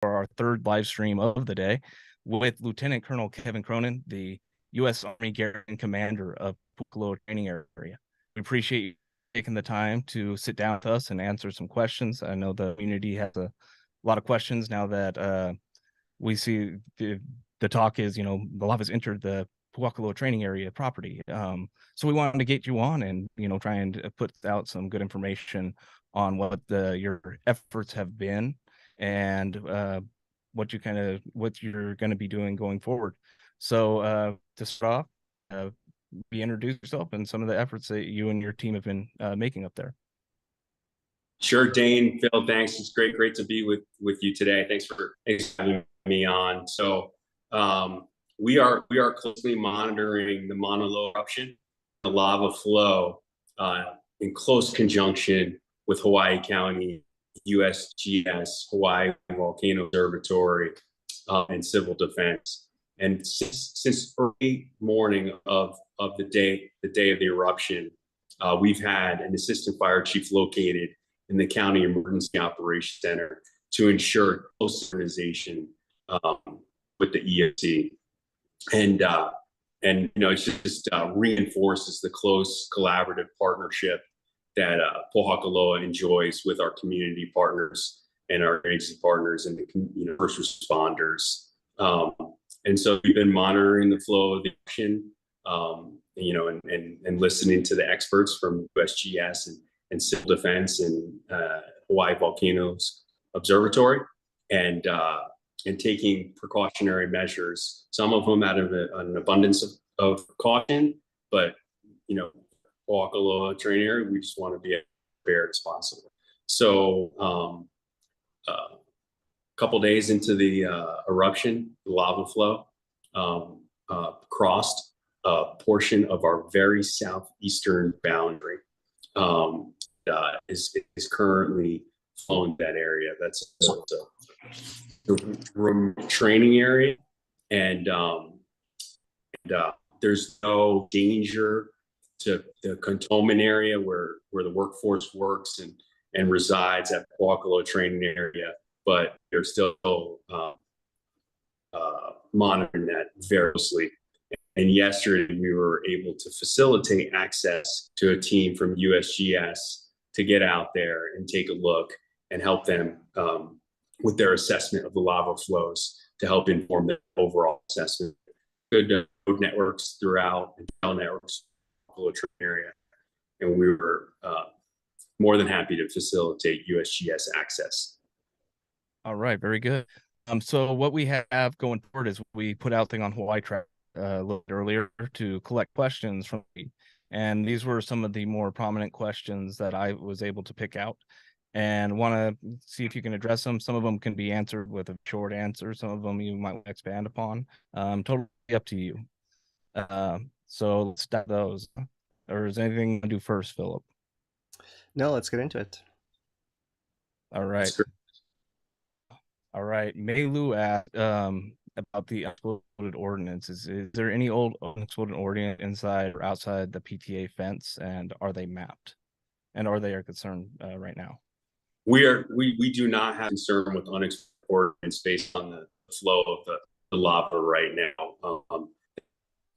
for our third live stream of the day with Lieutenant Colonel Kevin Cronin, the U.S. Army Garrison Commander of Pohakuloa Training Area. We appreciate you taking the time to sit down with us and answer some questions. I know the community has a lot of questions now that we see the talk is, the lava has entered the Pohakuloa Training Area property. So we wanted to get you on and, try and put out some good information on what your efforts have been and what you're going to be doing going forward. So to start off, introduce yourself and some of the efforts that you and your team have been making up there. Sure, Dane, Phil, thanks. It's great to be with you today. Thanks for having me on. So we are closely monitoring the Maunaloa eruption, the lava flow, in close conjunction with Hawaii County, USGS, Hawaii Volcano Observatory, and Civil Defense. And since early morning of the day of the eruption, we've had an assistant fire chief located in the County Emergency Operations Center to ensure close synchronization with the EOC. And it just reinforces the close collaborative partnership that Pohakuloa enjoys with our community partners and our agency partners and the first responders. And so we've been monitoring the flow of the eruption, and listening to the experts from USGS and Civil Defense and Hawaii Volcanoes Observatory, and taking precautionary measures. Some of them out of an abundance of caution, but Pohakuloa Training Area, we just want to be as prepared as possible. So a couple days into the eruption, the lava flow crossed a portion of our very southeastern boundary. Is currently flowing that area. That's the training area, and there's no danger to the cantonment area where the workforce works and resides at Pohakuloa Training Area, but they're still monitoring that very closely. And yesterday we were able to facilitate access to a team from USGS to get out there and take a look and help them with their assessment of the lava flows to help inform the overall assessment. Good road networks throughout and trail networks in the area, and we were more than happy to facilitate USGS access. All right, very good. So what we have going forward is we put out thing on Hawaii Track a little bit earlier to collect questions from me. And these were some of the more prominent questions that I was able to pick out and want to see if you can address them. Some of them can be answered with a short answer. Some of them you might expand upon. Totally up to you. So let's start those. Or is anything you want to do first, Philip? No, let's get into it. All right. All right. Meilu asked about the unexploded ordinances. Is there any old unexploded ordinance inside or outside the PTA fence, and are they mapped? And are they a concern right now? We do not have concern with unexploded ordinance based on the flow of the lava right now.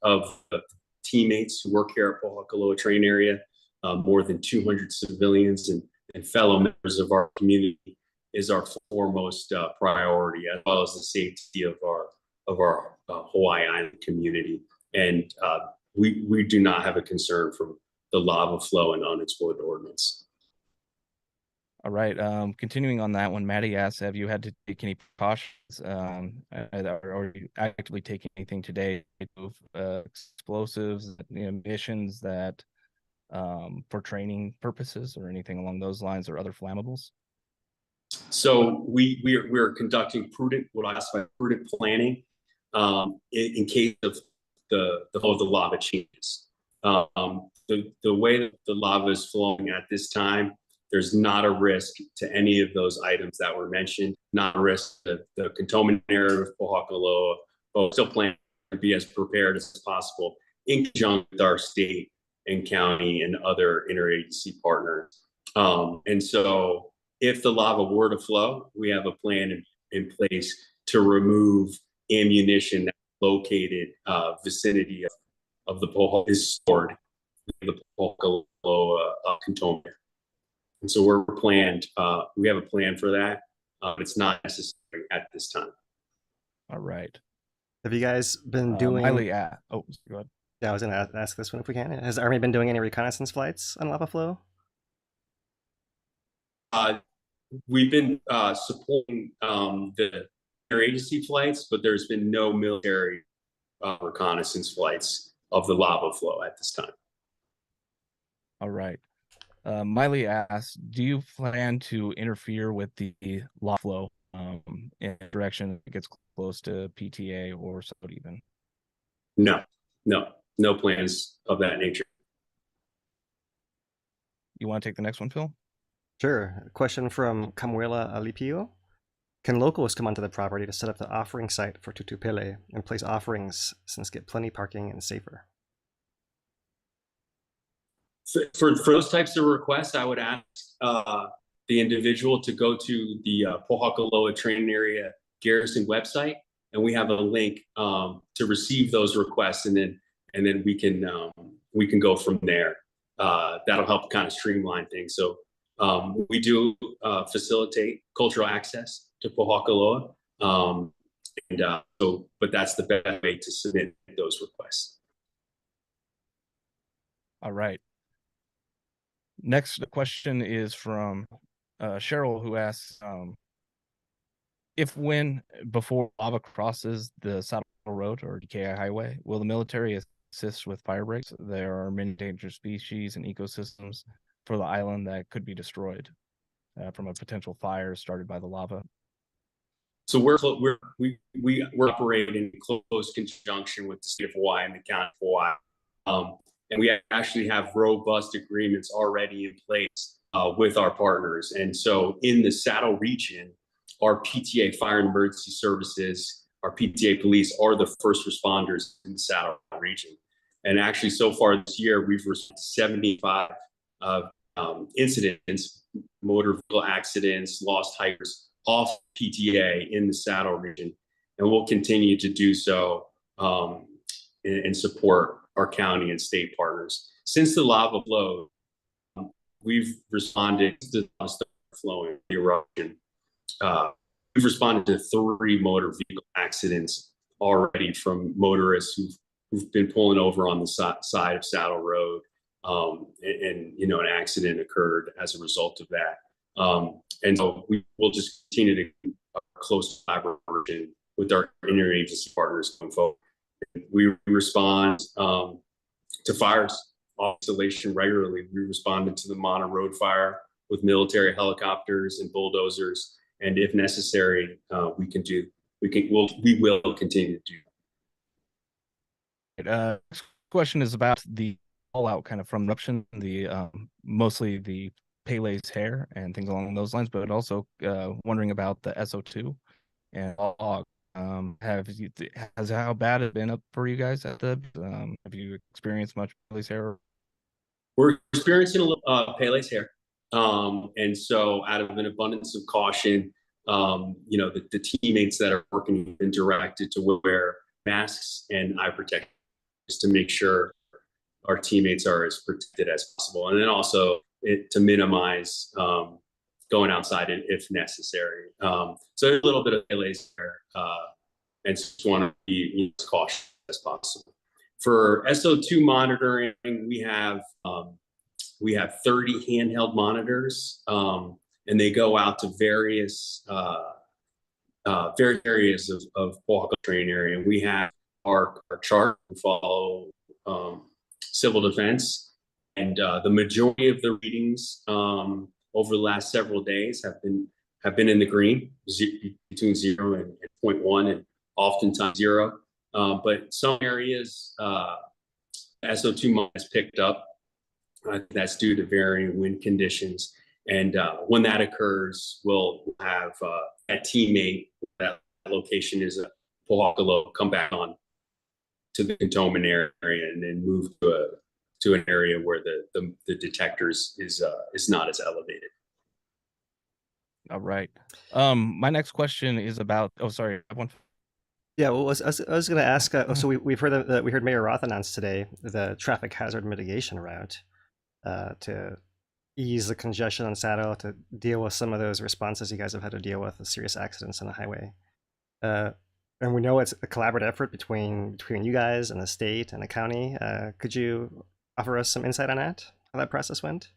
Of the teammates who work here at Pohakuloa Training Area, more than 200 civilians and fellow members of our community is our foremost priority, as well as the safety of our Hawaii Island community. And we do not have a concern from the lava flow and unexploded ordnance. All right. Continuing on that one, Maddie asks, have you had to take any precautions or are you actively taking anything today of explosives, emissions that for training purposes or anything along those lines, or other flammables? So we are conducting prudent planning in case of the flow of the lava changes. The way that the lava is flowing at this time, there's not a risk to any of those items that were mentioned, not a risk to the cantonment area of Pohakuloa, but still plan to be as prepared as possible in conjunction with our state and county and other interagency partners. And so if the lava were to flow, we have a plan in place to remove ammunition that's located vicinity of the Pohakuloa is stored in the Pohakuloa cantonment. And so we have a plan for that. It's not necessary at this time. All right. Have you guys been doing? Miley, oh, go ahead. Yeah, I was going to ask this one if we can. Has the Army been doing any reconnaissance flights on lava flow? We've been supporting the agency flights, but there's been no military reconnaissance flights of the lava flow at this time. All right. Miley asks, do you plan to interfere with the lava flow in a direction that gets close to PTA or so even? No plans of that nature. You want to take the next one, Phil? Sure. A question from Camuela Alipio. Can locals come onto the property to set up the offering site for Tutupele and place offerings since get plenty parking and safer? For those types of requests, I would ask the individual to go to the Pohakuloa Training Area Garrison website, and we have a link to receive those requests, and then we can go from there. That'll help kind of streamline things. So we do facilitate cultural access to Pohakuloa, but that's the best way to submit those requests. All right. Next question is from Cheryl, who asks, before lava crosses the Saddle Road or DKI Highway, will the military assist with fire breaks? There are many endangered species and ecosystems for the island that could be destroyed from a potential fire started by the lava. So we're operating in close conjunction with the state of Hawaii and the county of Hawaii. And we actually have robust agreements already in place with our partners. And so in the Saddle region, our PTA Fire and Emergency Services, our PTA Police are the first responders in the Saddle region. And actually, so far this year, we've responded to 75 incidents, motor vehicle accidents, lost hikers off PTA in the Saddle region. And we'll continue to do so and support our county and state partners. Since the lava flow, we've responded to the lava flowing, the eruption. We've responded to 3 motor vehicle accidents already from motorists who've been pulling over on the side of Saddle Road, and an accident occurred as a result of that. And so we will just continue to close collaboration with our interagency partners going forward. We respond to fires, installation regularly. We responded to the Mana Road fire with military helicopters and bulldozers, and if necessary, we will continue to do. Next question is about the fallout kind of from eruption, the mostly the Pele's hair and things along those lines, but also wondering about the SO2 and log. How bad has it been up for you guys at the? Have you experienced much Pele's hair? We're experiencing a little Pele's hair, and so out of an abundance of caution, the teammates that are working have been directed to wear masks and eye protectors to make sure our teammates are as protected as possible, and then also to minimize going outside if necessary. So a little bit of Pele's hair, and just want to be as cautious as possible. For SO2 monitoring, we have 30 handheld monitors, and they go out to various areas of Pohakuloa Training Area. And we have our chart to follow civil defense, and the majority of the readings over the last several days have been in the green, between 0 and 0.1, and oftentimes 0. But some areas SO2 has picked up. That's due to varying wind conditions. And when that occurs, we'll have a teammate, that location is a Pohakuloa, come back on to the cantonment area and then move to an area where the detectors is not as elevated. All right. My next question is about. Oh, sorry. I have one. Yeah, well, I was going to ask. So we've heard we heard Mayor Roth announce today the Traffic Hazard Mitigation Route to ease the congestion on Saddle, to deal with some of those responses you guys have had to deal with serious accidents on the highway. And we know it's a collaborative effort between you guys and the state and the county. Could you offer us some insight on that? How that process went?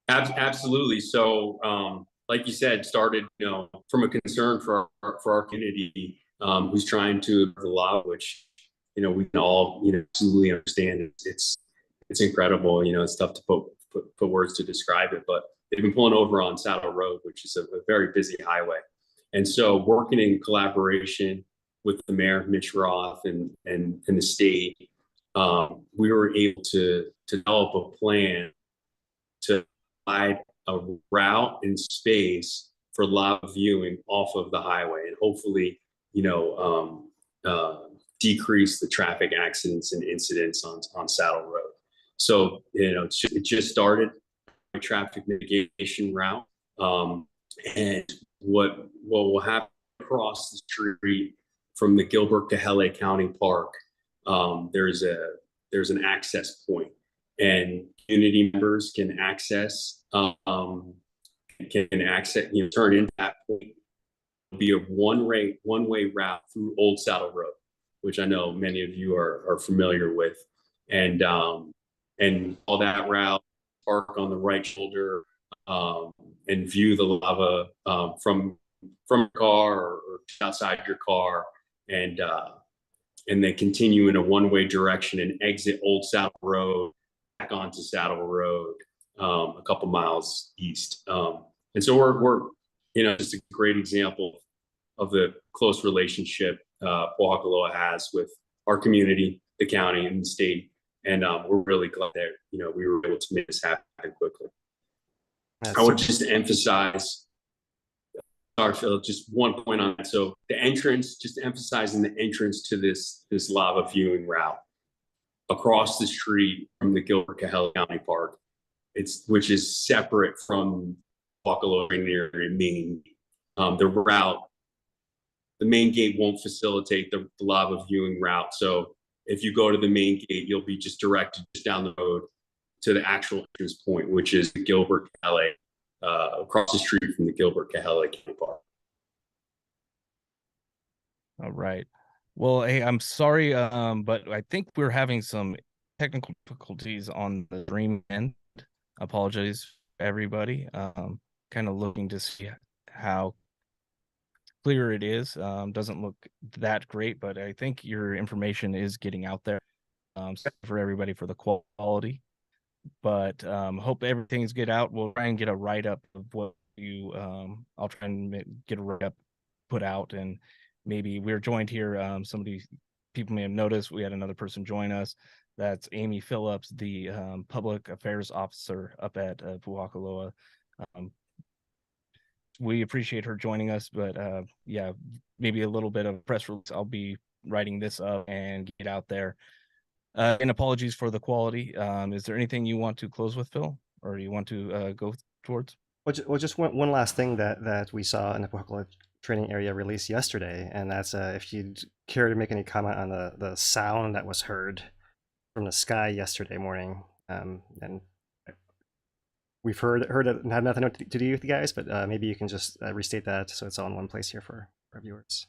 Absolutely. So, like you said, started from a concern for our community, who's trying to the law, which we can all absolutely understand. It's incredible. It's tough to put words to describe it, but they've been pulling over on Saddle Road, which is a very busy highway. And so, working in collaboration with the mayor, Mitch Roth, and the state, we were able to develop a plan to provide a route and space for live viewing off of the highway, and hopefully, decrease the traffic accidents and incidents on Saddle Road. So, it just started a traffic mitigation route, and what will happen across the street from the Gilbert-Kahele County Park, there's an access point, and community members can access turn into that point. It'll be a one-way route through Old Saddle Road, which I know many of you are familiar with, and all that route, park on the right shoulder, and view the lava from your car or outside your car, and then continue in a one-way direction and exit Old Saddle Road back onto Saddle Road, a couple miles east. And so we're just a great example of the close relationship Pohakuloa has with our community, the county, and the state. And we're really glad that we were able to make this happen quickly. I would just emphasize, sorry, Phil, just one point on that. So the entrance, just emphasizing the entrance to this lava viewing route across the street from the Gilbert-Kahele County Park, which is separate from Pohakuloa Training Area main. The main gate won't facilitate the lava viewing route. So if you go to the main gate, you'll be just directed just down the road to the actual entrance point, which is the Gilbert-Kahele, across the street from the Gilbert-Kahele County Park. All right. Well, hey, I'm sorry, but I think we're having some technical difficulties on the stream end. Apologies, everybody. Kind of looking to see how clear it is. Doesn't look that great, but I think your information is getting out there for everybody for the quality. But hope everything's get out. We'll try and get a write-up of what you I'll try and get a write-up put out, and maybe we're joined here. Some of these people may have noticed we had another person join us. That's Amy Phillips, the public affairs officer up at Pohakuloa. We appreciate her joining us, but yeah, maybe a little bit of press release. I'll be writing this up and get out there. And apologies for the quality. Is there anything you want to close with, Phil, or you want to go towards? Well, just one last thing that we saw in the Pohakuloa Training Area release yesterday, and that's if you'd care to make any comment on the sound that was heard from the sky yesterday morning. And we've heard it had nothing to do with you guys, but maybe you can just restate that so it's all in one place here for our viewers.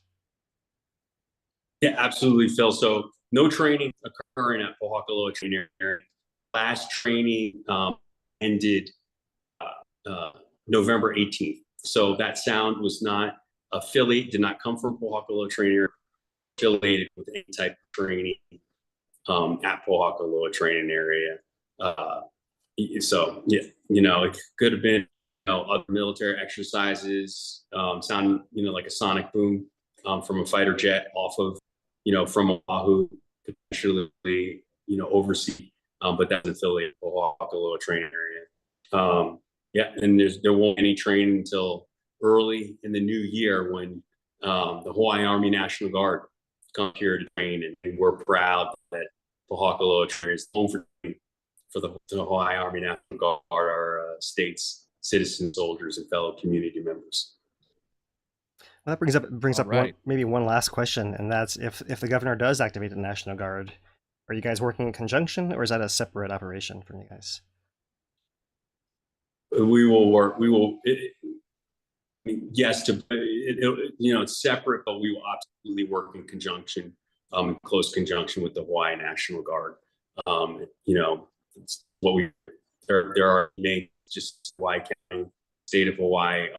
Yeah, absolutely, Phil. So no training occurring at Pohakuloa Training Area. Last training ended November 18th. So that sound was not did not come from Pohakuloa Training Area, affiliated with any type of training at Pohakuloa Training Area. So yeah, it could have been other military exercises, sound like a sonic boom from a fighter jet off of from Oahu, potentially overseas, but that's affiliated with Pohakuloa Training Area. Yeah, and there won't be any training until early in the new year when the Hawaii Army National Guard come here to train, and we're proud that Pohakuloa Training is home for the Hawaii Army National Guard, our state's citizens, soldiers, and fellow community members. Well, that brings up right. maybe one last question, and that's if the governor does activate the National Guard, are you guys working in conjunction, or is that a separate operation from you guys? We will work. We will. Yes, it's separate, but we will absolutely work in conjunction, close conjunction with the Hawaii National Guard. It's what there are names, just Hawaii County, state of Hawaii,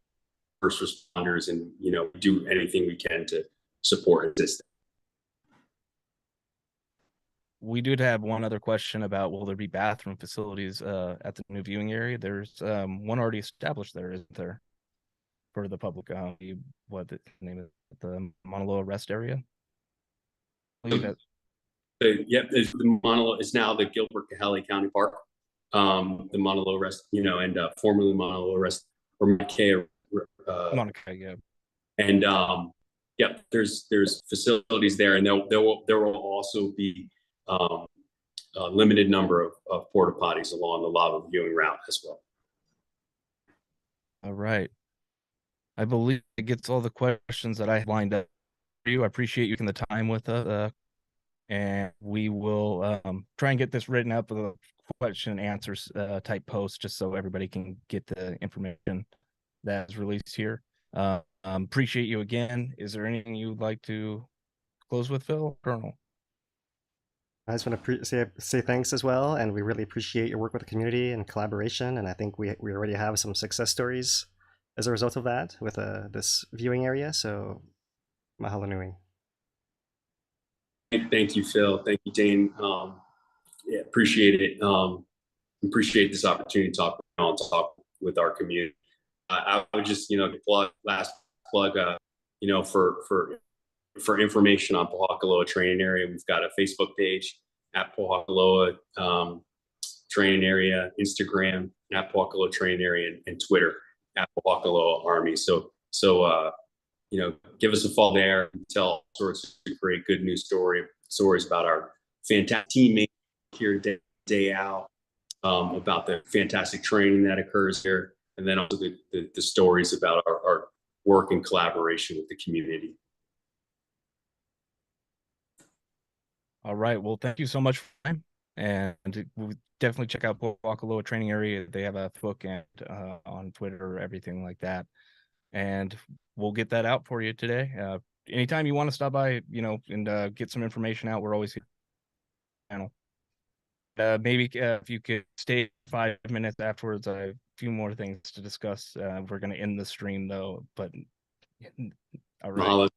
first responders, and do anything we can to support and assist them. We did have one other question about will there be bathroom facilities at the new viewing area? There's one already established there, isn't there? For the public, what the name is, the Maunaloa Rest Area. The Maunaloa is now the Gilbert Kahele County Park. The Maunaloa Rest, and formerly Maunaloa Rest or Maunaloa, yeah. And there's facilities there, and there will also be a limited number of porta potties along the lava viewing route as well. All right. I believe it gets all the questions that I lined up for you. I appreciate you taking the time with us, and we will try and get this written up with a question and answers type post, just so everybody can get the information that is released here. Appreciate you again. Is there anything you'd like to close with, Phil, Colonel? I just want to say thanks as well, and we really appreciate your work with the community and collaboration. And I think we already have some success stories as a result of that with this viewing area. So, mahalo nui. Thank you, Phil. Thank you, Dane. Appreciate it. Appreciate this opportunity to talk with our community. I would just, last plug, for information on Pohakuloa Training Area, we've got a Facebook page at Pohakuloa Training Area, Instagram at Pohakuloa Training Area, and Twitter at Pohakuloa Army. So give us a follow there and tell all sorts of great good news stories about our fantastic teammates here day out, about the fantastic training that occurs here, and then also the stories about our work in collaboration with the community. All right. Well, thank you so much for your time. And we'll definitely check out Pohakuloa Training Area. They have a Facebook and on Twitter, everything like that. And we'll get that out for you today. Anytime you want to stop by, and get some information out, we're always here. Maybe if you could stay 5 minutes afterwards, I have a few more things to discuss. We're going to end the stream though, but all right.